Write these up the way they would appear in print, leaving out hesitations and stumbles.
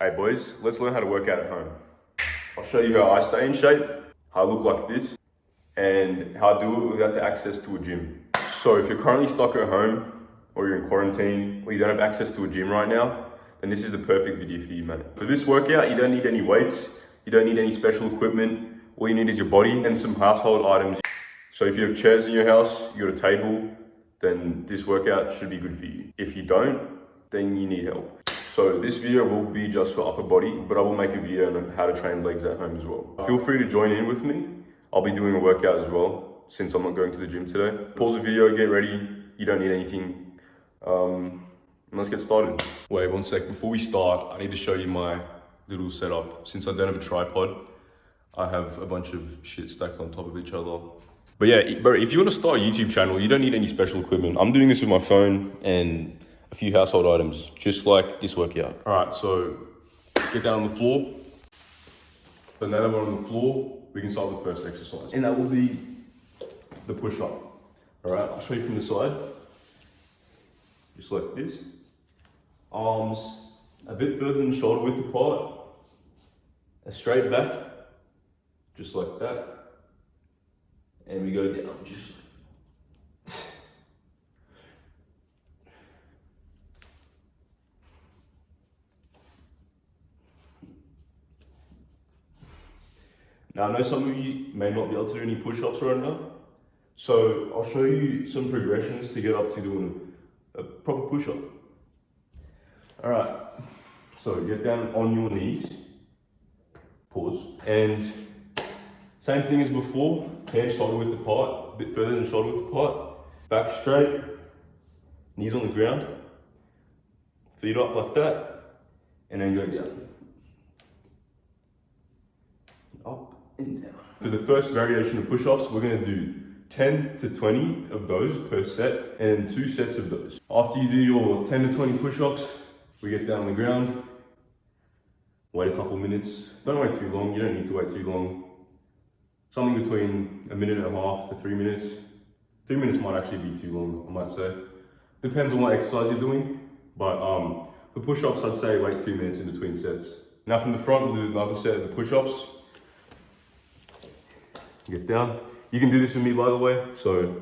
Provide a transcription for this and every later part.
Hey boys, let's learn how to work out at home. I'll show you how I stay in shape, how I look like this, and how I do it without the access to a gym. So if you're currently stuck at home, or you're in quarantine, or you don't have access to a gym right now, then this is the perfect video for you, mate. For this workout, you don't need any weights, you don't need any special equipment. All you need is your body and some household items. So if you have chairs in your house, you got a table, then this workout should be good for you. If you don't, then you need help. So this video will be just for upper body, but I will make a video on how to train legs at home as well. Feel free to join in with me. I'll be doing a workout as well, since I'm not going to the gym today. Pause the video, get ready. You don't need anything. And let's get started. Wait 1 sec, before we start, I need to show you my little setup. Since I don't have a tripod, I have a bunch of shit stacked on top of each other. But yeah, bro, if you want to start a YouTube channel, you don't need any special equipment. I'm doing this with my phone and a few household items, just like this workout. All right, so get down on the floor. So now that we're on the floor, we can start the first exercise. And that will be the push-up. All right, I'll show you from the side. Just like this. Arms a bit further than shoulder width apart. And straight back, just like that. And we go down, just like Now, I know some of you may not be able to do any push-ups right now, so I'll show you some progressions to get up to doing a proper push-up. All right, so get down on your knees, pause, and same thing as before, hands shoulder width apart, a bit further than shoulder width apart, back straight, knees on the ground, feet up like that, and then go down. Up and down. For the first variation of push-ups, we're going to do 10 to 20 of those per set and 2 sets of those. After you do your 10 to 20 push-ups, we get down on the ground, wait a couple minutes. Don't wait too long, you don't need to wait too long. Something between 1.5 minutes to 3 minutes. 3 minutes might actually be too long, I might say. Depends on what exercise you're doing, but for push-ups, I'd say wait 2 minutes in between sets. Now from the front, we'll do another set of the push-ups. Get down. You can do this with me, by the way. So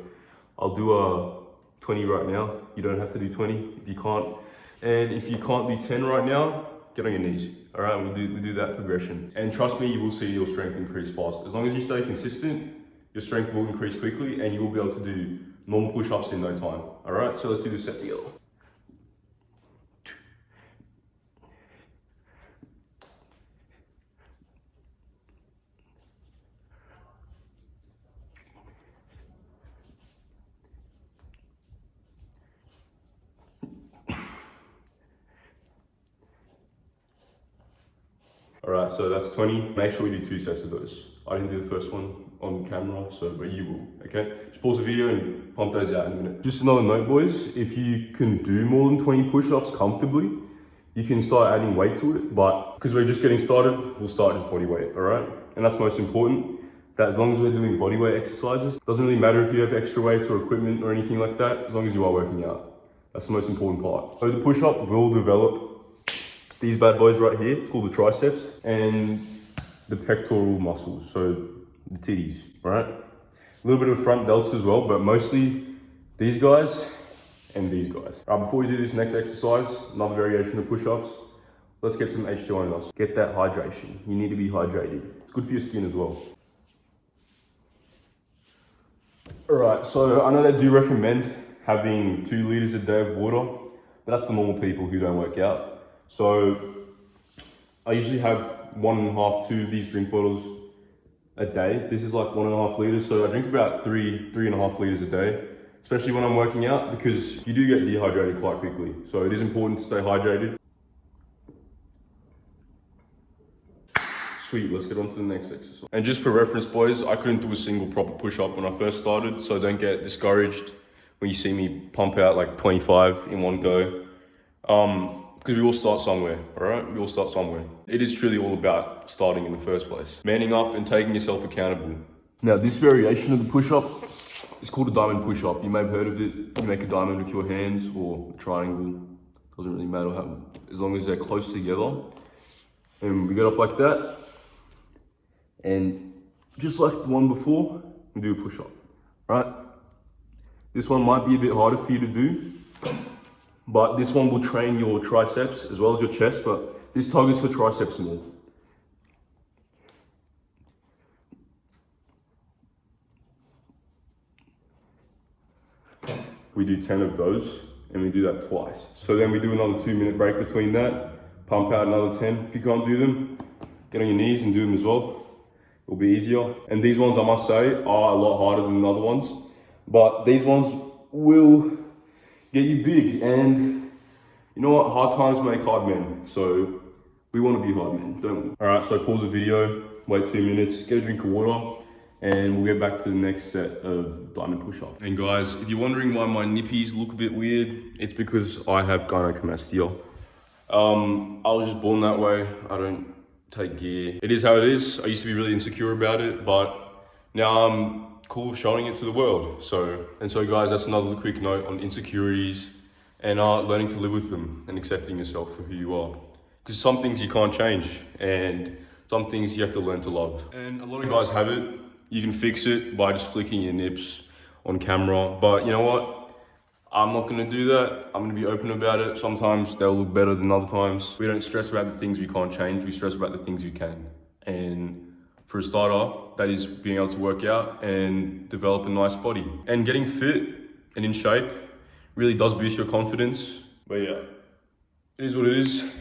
I'll do 20 right now. You don't have to do 20 if you can't. And if you can't do 10 right now, get on your knees. All right, we do that progression. And trust me, you will see your strength increase fast. As long as you stay consistent, your strength will increase quickly and you will be able to do normal push-ups in no time. All right, so let's do this set together. All right, so that's 20. Make sure we do 2 sets of those. I didn't do the first one on camera, but you will, okay? Just pause the video and pump those out in a minute. Just another note, boys, if you can do more than 20 push-ups comfortably, you can start adding weight to it, but because we're just getting started, we'll start just body weight, all right? And that's most important, that as long as we're doing body weight exercises, doesn't really matter if you have extra weights or equipment or anything like that, as long as you are working out. That's the most important part. So the push-up will develop these bad boys right here. It's called the triceps and the pectoral muscles, so the titties, right? A little bit of front delts as well, but mostly these guys and these guys. All right, before we do this next exercise, another variation of push-ups, let's get some H2O in us. Get that hydration. You need to be hydrated. It's good for your skin as well. All right, so I know they do recommend having 2 liters a day of water, but that's for normal people who don't work out. So I usually have 1.5 to 2 of these drink bottles a day. This is like 1.5 liters. So I drink about 3.5 liters a day, especially when I'm working out, because you do get dehydrated quite quickly. So it is important to stay hydrated. Sweet, let's get on to the next exercise. And just for reference, boys, I couldn't do a single proper push-up when I first started, so don't get discouraged when you see me pump out like 25 in one go. Because we all start somewhere, all right? We all start somewhere. It is truly all about starting in the first place. Manning up and taking yourself accountable. Now, this variation of the push-up is called a diamond push-up. You may have heard of it. You make a diamond with your hands or a triangle. Doesn't really matter how, as long as they're close together. And we get up like that. And just like the one before, we do a push-up, right? This one might be a bit harder for you to do, but this one will train your triceps as well as your chest, but this targets your triceps more. We do 10 of those, and we do that twice. So then we do another 2-minute break between that, pump out another 10. If you can't do them, get on your knees and do them as well. It'll be easier. And these ones, I must say, are a lot harder than the other ones, but these ones will get you big. And you know what? Hard times make hard men. So we want to be hard men, don't we? All right, so pause the video, wait 2 minutes, get a drink of water, and we'll get back to the next set of diamond push-up. And guys, if you're wondering why my nippies look a bit weird, it's because I have gynecomastia. I was just born that way. I don't take gear. It is how it is. I used to be really insecure about it, but now I'm cool showing it to the world. So guys, that's another quick note on insecurities and learning to live with them and accepting yourself for who you are. Because some things you can't change, and some things you have to learn to love. And a lot of guys have it. You can fix it by just flicking your nips on camera. But you know what? I'm not gonna do that. I'm gonna be open about it. Sometimes they'll look better than other times. We don't stress about the things we can't change. We stress about the things we can. And for a starter, that is being able to work out and develop a nice body. And getting fit and in shape really does boost your confidence. But yeah, it is what it is.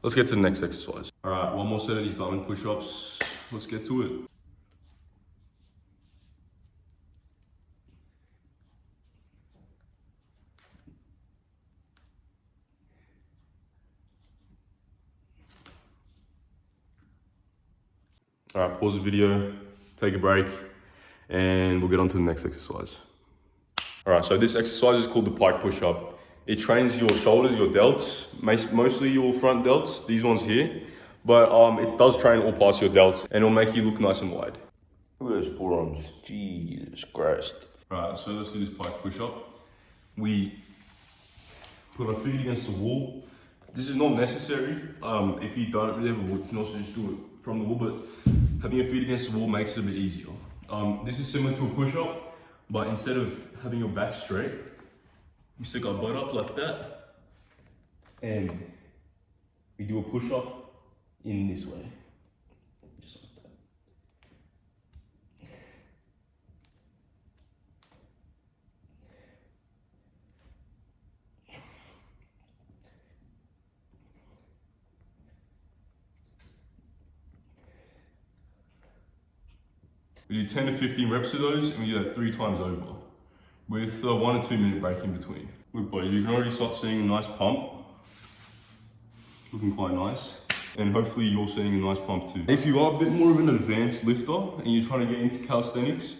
Let's get to the next exercise. All right, one more set of these diamond push-ups. Let's get to it. All right, pause the video, take a break, and we'll get on to the next exercise. All right, so this exercise is called the Pike Push Up. It trains your shoulders, your delts, mostly your front delts, these ones here, but it does train all parts of your delts, and it'll make you look nice and wide. Look at those forearms, Jesus Christ. All right, so let's do this Pike Push Up. We put our feet against the wall. This is not necessary. If you don't really have a wall, you can also just do it from the wall, but having your feet against the wall makes it a bit easier. This is similar to a push-up, but instead of having your back straight, we stick our butt up like that, and we do a push-up in this way, just like that. We do 10 to 15 reps of those, and we do that 3 times over, with a 1 to 2 minute break in between. Look boys, you can already start seeing a nice pump. Looking quite nice. And hopefully you're seeing a nice pump too. If you are a bit more of an advanced lifter and you're trying to get into calisthenics,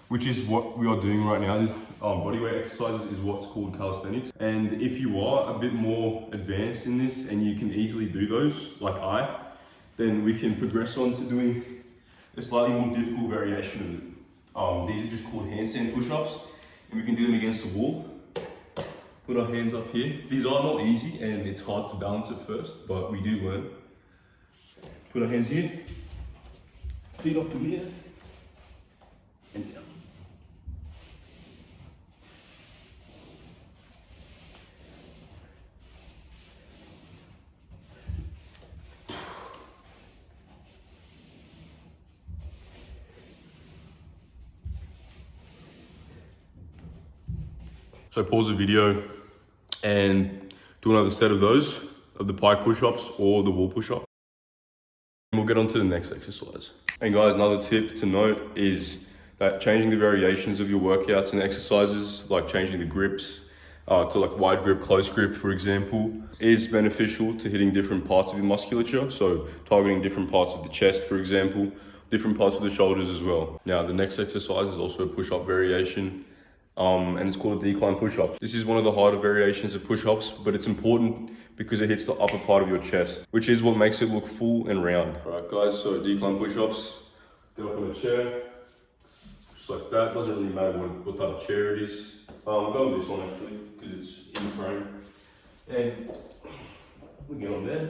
which is what we are doing right now, this bodyweight exercises is what's called calisthenics. And if you are a bit more advanced in this and you can easily do those, like then we can progress on to doing a slightly more difficult variation of it. These are just called handstand push-ups, and we can do them against the wall. Put our hands up here. These are not easy, and it's hard to balance at first, but we do learn. Put our hands here, feet up to here, and down. So pause the video and do another set of those, of the pike push-ups or the wall push-up. We'll get on to the next exercise. And guys, another tip to note is that changing the variations of your workouts and exercises, like changing the grips to like wide grip, close grip, for example, is beneficial to hitting different parts of your musculature. So targeting different parts of the chest, for example, different parts of the shoulders as well. Now, the next exercise is also a push-up variation. And it's called a decline push-up. This is one of the harder variations of push-ups, but it's important because it hits the upper part of your chest, which is what makes it look full and round. All right, guys, so decline push-ups. Get up on a chair, just like that. Doesn't really matter what type of chair it is. Go with this one actually, because it's in frame. And we get on there.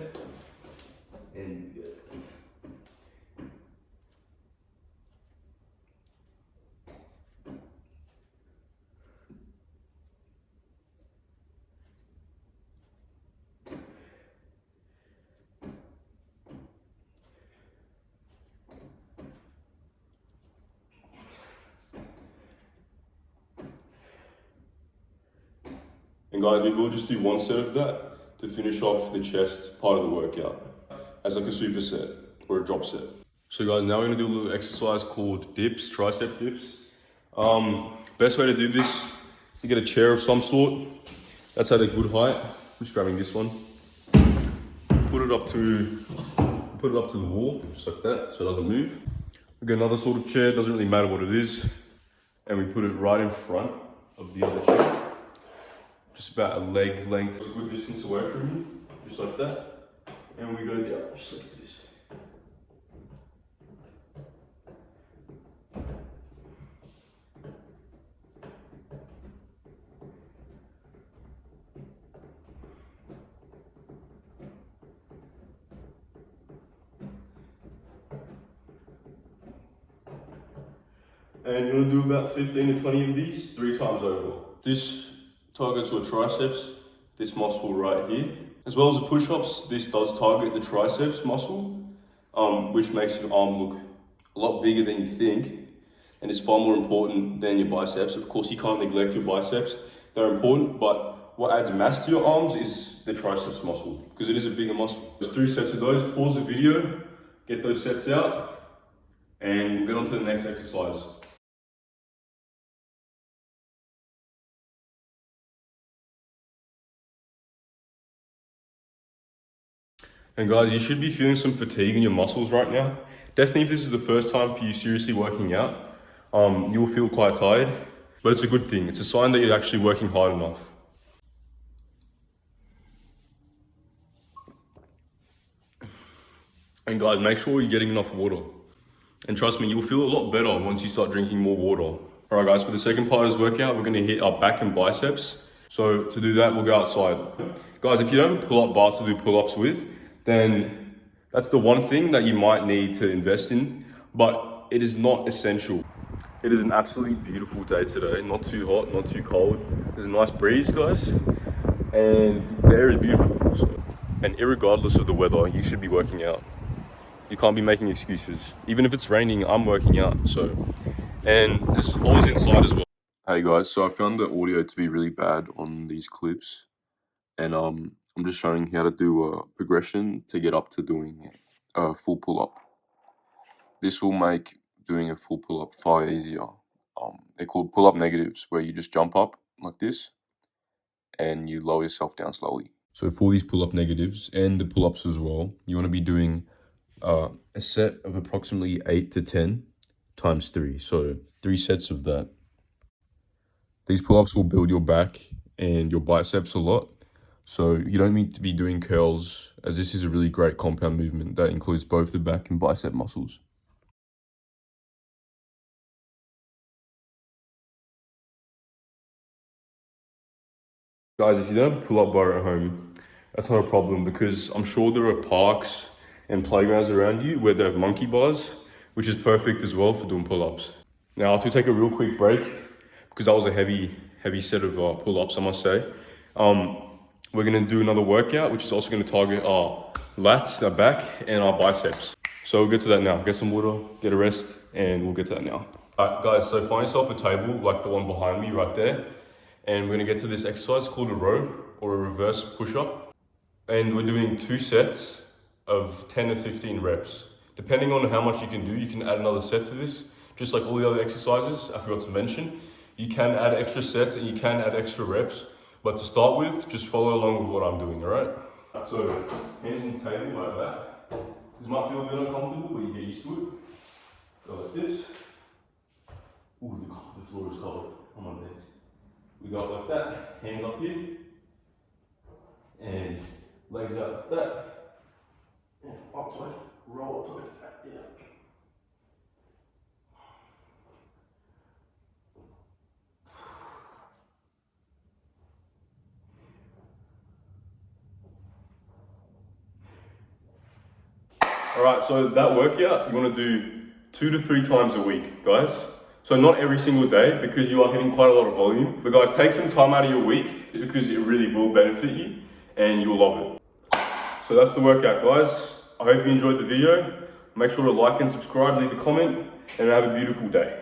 And guys, we will just do one set of that to finish off the chest part of the workout as like a superset or a drop set. So guys, now we're gonna do a little exercise called dips, tricep dips. Best way to do this is to get a chair of some sort that's at a good height. I'm just grabbing this one. Put it up to the wall, just like that, so it doesn't move. We get another sort of chair, doesn't really matter what it is, and we put it right in front of the other chair. Just about a leg length, a good distance away from you, just like that. And we go down, just like this. And you're gonna do about 15 to 20 of these 3 times over. This targets your triceps, this muscle right here. As well as the push-ups, this does target the triceps muscle, which makes your arm look a lot bigger than you think. And it's far more important than your biceps. Of course, you can't neglect your biceps. They're important, but what adds mass to your arms is the triceps muscle, because it is a bigger muscle. There's 3 sets of those. Pause the video, get those sets out, and we'll get on to the next exercise. And guys, you should be feeling some fatigue in your muscles right now. Definitely if this is the first time for you seriously working out, you will feel quite tired, but it's a good thing. It's a sign that you're actually working hard enough. And guys, make sure you're getting enough water. And trust me, you'll feel a lot better once you start drinking more water. All right guys, for the second part of this workout, we're gonna hit our back and biceps. So to do that, we'll go outside. Guys, if you don't have a pull-up bar to do pull-ups with, then that's the one thing that you might need to invest in, but it is not essential. It is an absolutely beautiful day today. Not too hot, not too cold. There's a nice breeze, guys. And the air is beautiful. And irregardless of the weather, you should be working out. You can't be making excuses. Even if it's raining, I'm working out, so. And it's always inside as well. Hey guys, so I found the audio to be really bad on these clips. And I'm just showing how to do a progression to get up to doing a full pull-up. This will make doing a full pull-up far easier. They're called pull-up negatives, where you just jump up like this and you lower yourself down slowly. So for these pull-up negatives and the pull-ups as well, you want to be doing a set of approximately 8 to 10 times 3. So 3 sets of that. These pull-ups will build your back and your biceps a lot. So you don't need to be doing curls, as this is a really great compound movement that includes both the back and bicep muscles. Guys, if you don't have a pull-up bar at home, that's not a problem, because I'm sure there are parks and playgrounds around you where they have monkey bars, which is perfect as well for doing pull-ups. Now, after we take a real quick break, because that was a heavy set of pull-ups, I must say, we're gonna do another workout, which is also gonna target our lats, our back, and our biceps. So we'll get to that now. Get some water, get a rest, and we'll get to that now. Alright guys, so find yourself a table like the one behind me right there. And we're gonna get to this exercise called a row or a reverse push-up. And we're doing 2 sets of 10 to 15 reps. Depending on how much you can do, you can add another set to this. Just like all the other exercises, I forgot to mention, you can add extra sets and you can add extra reps. But to start with, just follow along with what I'm doing, all right? So, hands on the table like that. This might feel a bit uncomfortable, but you get used to it. Go like this. Ooh, the floor is cold on my legs. We go up like that, hands up here, and legs out like that, and up like, roll up like that, yeah. All right, so that workout, you wanna do 2 to 3 times a week, guys. So not every single day because you are hitting quite a lot of volume. But guys, take some time out of your week because it really will benefit you and you'll love it. So that's the workout, guys. I hope you enjoyed the video. Make sure to like and subscribe, leave a comment, and have a beautiful day.